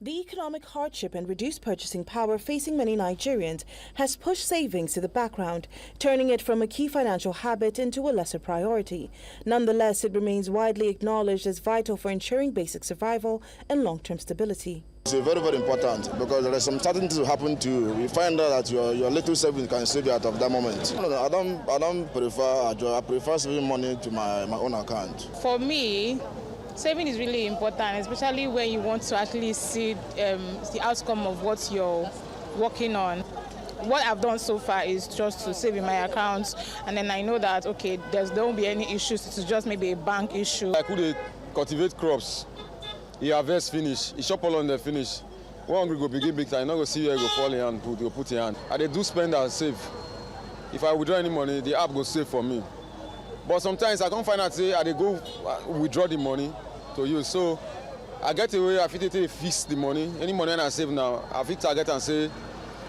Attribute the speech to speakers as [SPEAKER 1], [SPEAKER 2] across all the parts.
[SPEAKER 1] The economic hardship and reduced purchasing power facing many Nigerians has pushed savings to the background, turning it from a key financial habit into a lesser priority. Nonetheless, it remains widely acknowledged as vital for ensuring basic survival and long-term stability.
[SPEAKER 2] It's very, very important because there are some certain things that happen to you. You find out that your little savings can save you out of that moment. I don't prefer a job. I prefer saving money to my own account.
[SPEAKER 3] For me, saving is really important, especially when you want to actually see the outcome of what you're working on. What I've done so far is just to save in my accounts, and then I know that, okay, there won't be any issues. It's just maybe a bank issue.
[SPEAKER 4] I could cultivate crops. He harvest finish, he shop all on the finish. One hungry go begin big time, not go see where go fall in hand, put in hand. And they do spend and save. If I withdraw any money, the app go save for me. But sometimes I can't find out, say, they go withdraw the money to use. So I get away, I fit to fix the money. Any money I save now, I fit target and say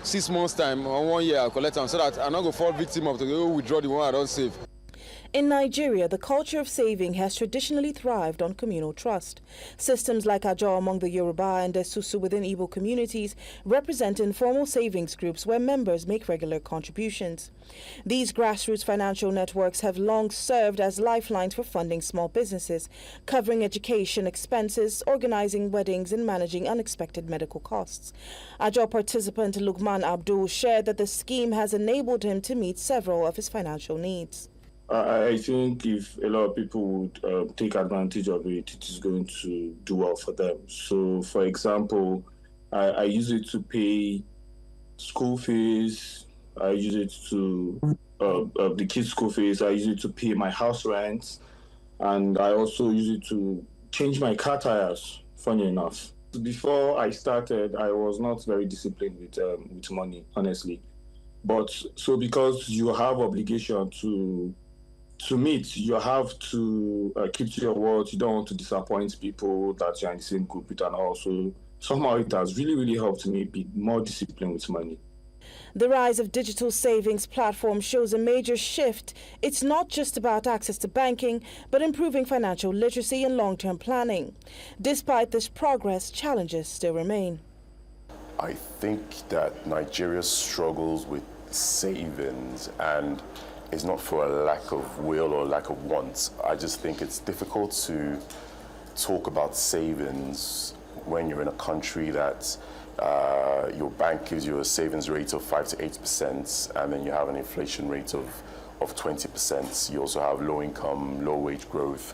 [SPEAKER 4] 6 months time or 1 year I'll collect them so that I'm not going to fall victim of to go withdraw the one I don't save.
[SPEAKER 1] In Nigeria, the culture of saving has traditionally thrived on communal trust. Systems like Ajo among the Yoruba and Esusu within Igbo communities represent informal savings groups where members make regular contributions. These grassroots financial networks have long served as lifelines for funding small businesses, covering education expenses, organizing weddings, and managing unexpected medical costs. Ajo participant Lukman Abdul shared that the scheme has enabled him to meet several of his financial needs.
[SPEAKER 5] I think if a lot of people would take advantage of it, it is going to do well for them. So, for example, I use it to pay school fees. I use it to the kids' school fees. I use it to pay my house rent, and I also use it to change my car tires. Funny enough, before I started, I was not very disciplined with money, honestly. But so because you have obligation to meet, you have to keep to your word. You don't want to disappoint people that you're in the same group with, and also somehow it has really, really helped me be more disciplined with money.
[SPEAKER 1] The rise of digital savings platforms shows a major shift. It's not just about access to banking, but improving financial literacy and long-term planning. Despite this progress, challenges still remain.
[SPEAKER 6] I think that Nigeria struggles with savings, and it's not for a lack of will or lack of want. I just think it's difficult to talk about savings when you're in a country that your bank gives you a savings rate of 5 to 8%, and then you have an inflation rate of 20%. You also have low income, low wage growth.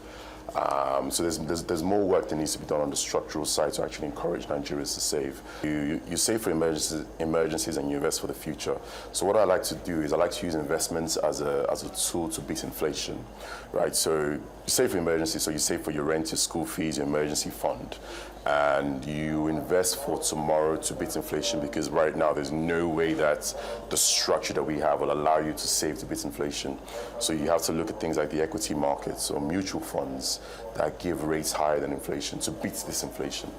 [SPEAKER 6] So there's more work that needs to be done on the structural side to actually encourage Nigerians to save. You save for emergencies and you invest for the future. So what I like to do is I like to use investments as a tool to beat inflation, right? So you save for emergencies, so you save for your rent, your school fees, your emergency fund, and you invest for tomorrow to beat inflation, because right now there's no way that the structure that we have will allow you to save to beat inflation. So you have to look at things like the equity markets or mutual funds that give rates higher than inflation to beat this inflation.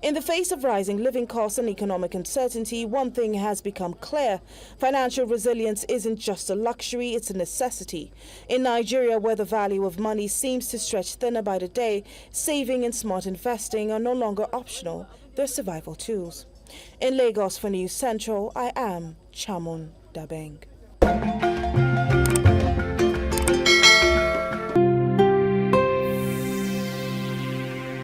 [SPEAKER 1] In the face of rising living costs and economic uncertainty, one thing has become clear. Financial resilience isn't just a luxury, it's a necessity. In Nigeria, where the value of money seems to stretch thinner by the day, saving and smart investing are no longer optional, they're survival tools. In Lagos for News Central, I am Chamun Dabeng.